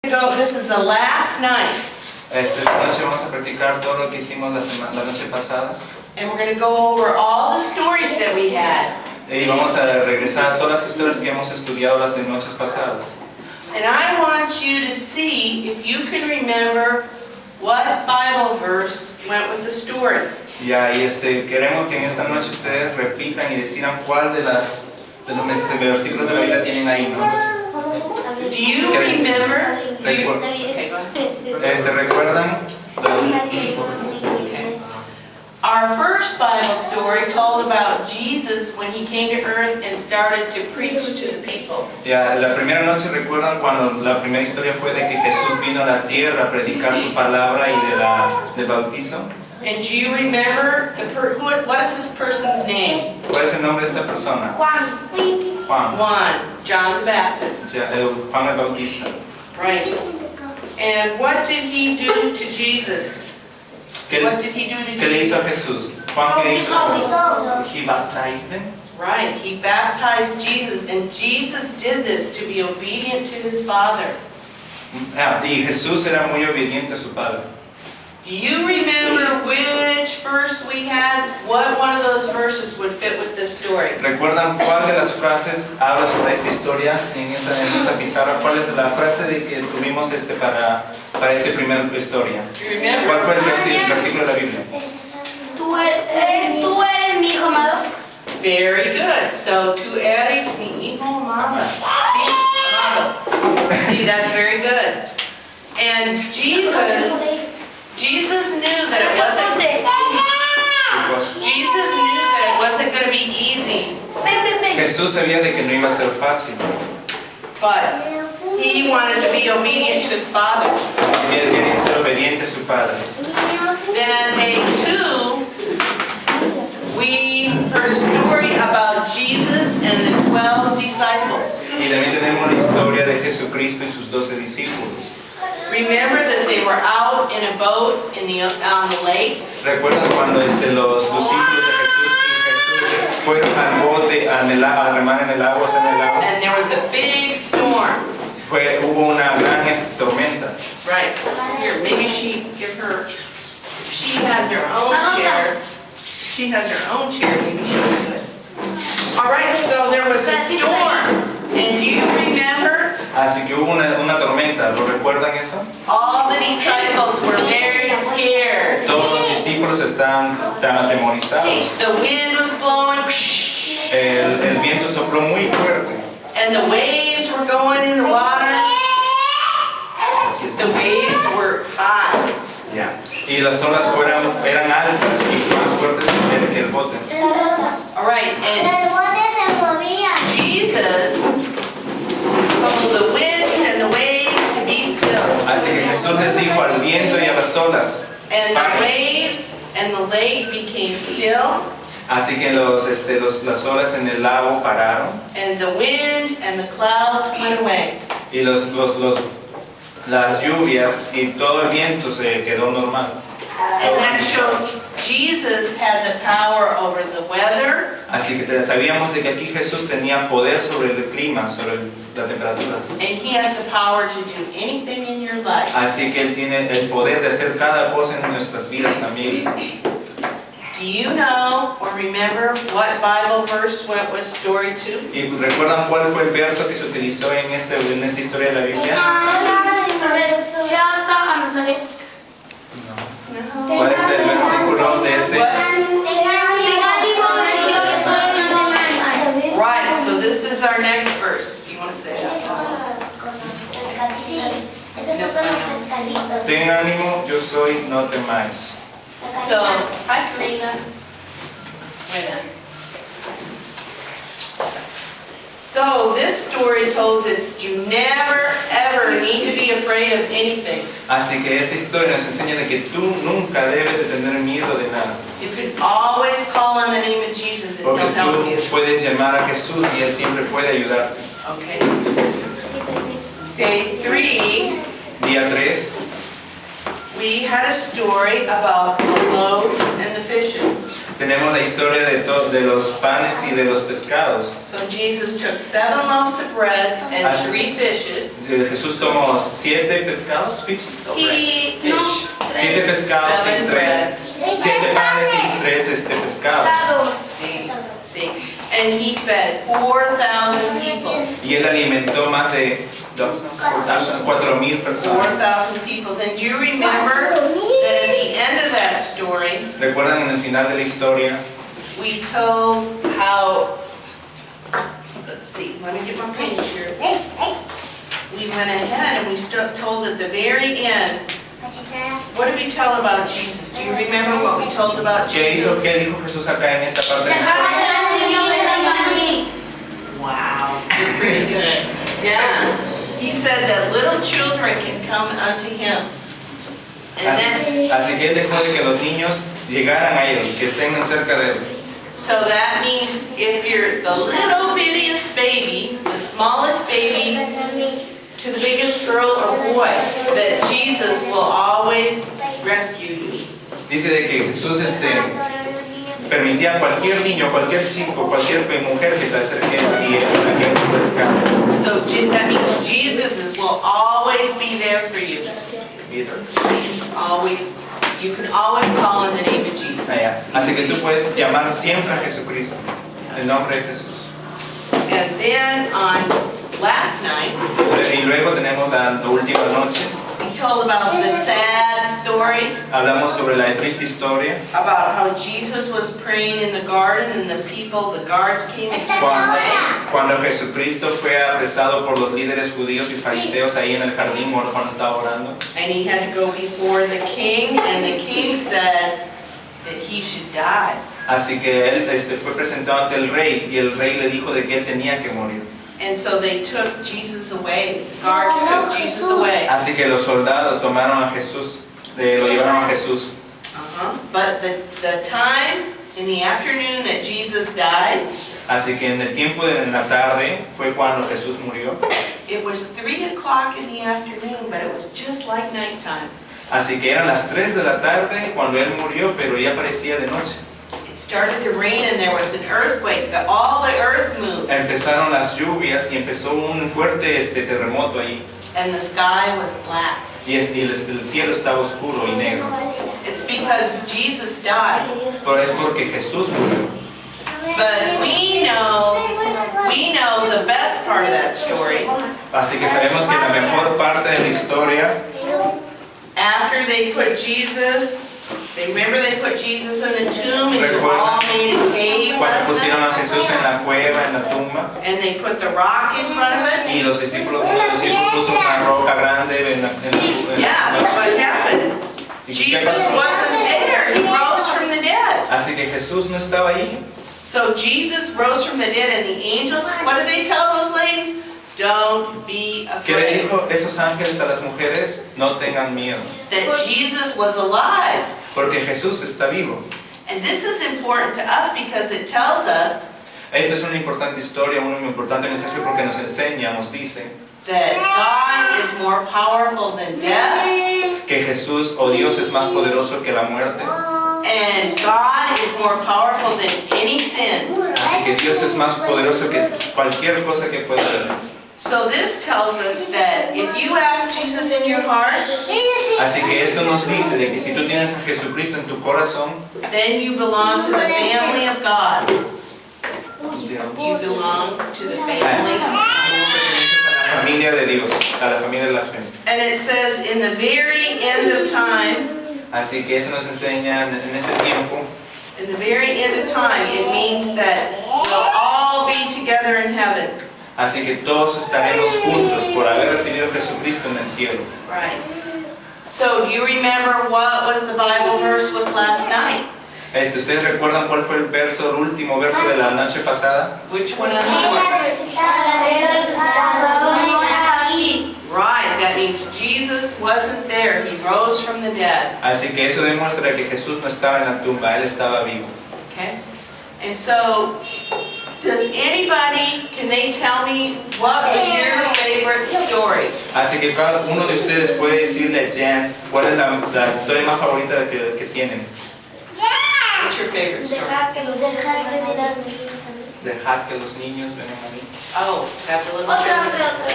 This is the last night. Esta noche vamos a practicar todo lo que hicimos la noche pasada. And we're going to go over all the stories that we had. Y vamos a regresar a todas las historias que hemos estudiado las noches pasadas. And I want you to see if you can remember what Bible verse went with the story. Queremos que en esta noche ustedes repitan y decidan cuál de los versículos de la Biblia tienen ahí, ¿no? Do you remember? Okay, go ahead. ¿Recuerdan? Okay. Our first Bible story told about Jesus when he came to earth and started to preach to the people. La primera noche recuerdan cuando la primera historia fue de que Jesús vino a la tierra a predicar su palabra y del bautizo. And do you remember what is this person's name? ¿Cuál es el nombre de esta persona? Juan. Juan, John the Baptist. Juan el Bautista. Right. And what did he do to Jesus? What did he do to ¿Qué le hizo a Jesus? Jesús? Juan, ¿qué hizo? He baptized him. Right, he baptized Jesus, and Jesus did this to be obedient to his Father. Y Jesús era muy obediente a su padre. Do you remember which verse we had? What one of those verses would fit with this story? ¿Recuerdan cuál de las frases habla sobre esta historia en esa pizarra? ¿Cuál es la frase de que tuvimos para esta primera historia? Do you remember? ¿Cuál fue el versículo de la Biblia? Tú eres mi hijo amado. Very good. So, tú eres mi hijo amado. See, that's very good. And Jesus knew that it wasn't. Jesus knew that it wasn't going to be easy. Jesús sabía de que no iba a ser fácil. But he wanted to be obedient to his Father. Él quería ser obediente a su padre. Then on day 2, we heard a story about Jesus and the 12 disciples. Y también tenemos la historia de Jesucristo y sus 12 discípulos. Remember that they were out in a boat on the lake? ¿Recuerdan cuando los discípulos de Jesús fueron al bote a remar en el agua, And there was a big storm. Hubo una gran tormenta. Right. Here, maybe she has her own chair. She has her own chair, maybe she can do it. All right, so there was a storm. And you remember? Así que hubo una tormenta, ¿lo recuerdan eso? All the disciples were very scared. Todos los discípulos estaban atemorizados. The wind was blowing. El viento sopló muy fuerte. And the waves were going in the water. The waves were high. Y las olas eran altas y más fuertes que el bote. All right, and Jesus told the wind and the waves to be still. Así que Jesús les dijo al viento y a las olas. And the waves and the lake became still. Así que las olas en el lago pararon. And the wind and the clouds went away. Y las lluvias y todo el viento se quedó normal. And that shows Jesus had the power over the weather. Así que sabíamos de que aquí Jesús tenía poder sobre el clima, sobre las temperaturas. And he has the power to do anything in your life. Así que él tiene el poder de hacer cada cosa en nuestras vidas también. Do you know or remember what Bible verse went with story 2? ¿Y recuerdan cuál fue el verso que se utilizó en esta historia de la Biblia? No. ¿Cuál es el versículo de este? Right, so this is our next verse. Do you want to say that? Ten ánimo, yo soy, no temáis. So, hi Karina. Wait a minute. So, this story told that you never ever need to be afraid of anything. Así que esta historia nos enseña de que tú nunca debes de tener miedo de nada. You can always call on the name of Jesus and Porque he'll help you. tú puedes llamar a Jesús y él siempre puede ayudarte. Okay. Day 3, Día 3. we had a story about the loaves and the fishes. tenemos la historia de los panes y de los pescados. So Jesus took 7 loaves of bread and 3 fishes. Jesús tomó 7 pescados, fishes, Y no, Fish. 7 pescados y 7 bread. 7 panes y 3 pescados. See, see. And he fed 4,000 people. Y él alimentó más de 4,000 personas. 4,000 people. Then do you remember that at the end of that story, ¿Recuerdan en el final de la historia? we told how, let's see, let me get my page here. We went ahead and we told at the very end, what did we tell about Jesus? Do you remember what we told about ¿Qué hizo? Jesus? ¿Qué dijo Jesús acá en esta parte de la historia? Wow, you're pretty good. Yeah. He said that little children can come unto him. And then, Así que él dejó de que los niños llegaran a él, que estén cerca de él. so that means if you're the little bittiest baby, the smallest baby, to the biggest girl or boy, that Jesus will always rescue you. Dice de que Jesús permitía a cualquier niño, cualquier chico, cualquier mujer que se acerque y para que él rescate. So that means Jesus will always be there for you. Always, you can always call on the name of Jesus. Así que tú puedes llamar siempre a Jesucristo, el nombre de Jesús. And then on last night, Y luego tenemos la última noche. we told about the sad story Hablamos sobre la triste historia about how Jesus was praying in the garden and the guards came and took him away. cuando Jesucristo fue apresado por los líderes judíos y fariseos ahí en el jardín cuando estaba orando. And he had to go before the king, and the king said that he should die. Así que él fue presentado ante el rey y el rey le dijo de que él tenía que morir. And so they took Jesus away. The guards took Jesus away. Así que los soldados tomaron a Jesús, lo llevaron a Jesús. But the time in the afternoon that Jesus died, Así que en el tiempo de la tarde fue cuando Jesús murió. it was 3 o'clock in the afternoon, but it was just like nighttime. Así que eran las 3 de la tarde cuando él murió, pero ya parecía de noche. It started to rain and there was an earthquake. All the earth moved. Empezaron las lluvias y empezó un fuerte terremoto ahí. And the sky was black. Y el cielo estaba oscuro y negro. It's because Jesus died. Pero es porque Jesús murió. But we know the best part of that story. Así que sabemos que la mejor parte de la historia, After they put Jesus, remember they put Jesus in the tomb and you all made a cave cuando last pusieron a night? Jesús en la cueva, en la tumba, And they put the rock in front of it? y uno de los discípulos puso una roca grande en la Yeah, but what happened? ¿Y qué Jesus pasó? wasn't there. He rose from the dead. Así que Jesús no estaba ahí. So Jesus rose from the dead and the angels, what did they tell those ladies? Don't be ¿Qué le afraid. dijo esos ángeles a las mujeres? No tengan miedo, That Jesus was alive. porque Jesús está vivo. And this is important to us because it tells us Esta es una importante historia, un importante mensaje porque nos enseña, nos dice that God is more powerful than death, que Jesús o Dios es más poderoso que la muerte. and God is more powerful than any sin. Así que Dios es más poderoso que cualquier cosa que pueda hacer. So this tells us that if you ask Jesus in your heart, Así que esto nos dice de que si tú tienes a Jesucristo en tu corazón, then you belong to the family of God. You belong to the family of God. perteneces a la familia de Dios, a la familia de la fe. And it says in the very end of time, Así que eso nos enseña en este tiempo, in the very end of time, it means that we'll all be together in heaven. así que todos estaremos juntos por haber recibido a Jesucristo en el cielo. Right. So do you remember what was the Bible verse with last night? ¿Ustedes recuerdan cuál fue el verso, el último verso de la noche pasada? Which one on the board? Right, that means Jesus wasn't there. He rose from the dead. Así que eso demuestra que Jesús no estaba en la tumba, Él estaba vivo. Okay? And so, does anybody, can they tell me what was your favorite story? Así que cada uno de ustedes puede decirle a Jan cuál es la historia más favorita que tienen. What's your favorite story? Dejar que los Dejar que los niños vengan a mí. Oh, that's a little Otra, German. otra, otra.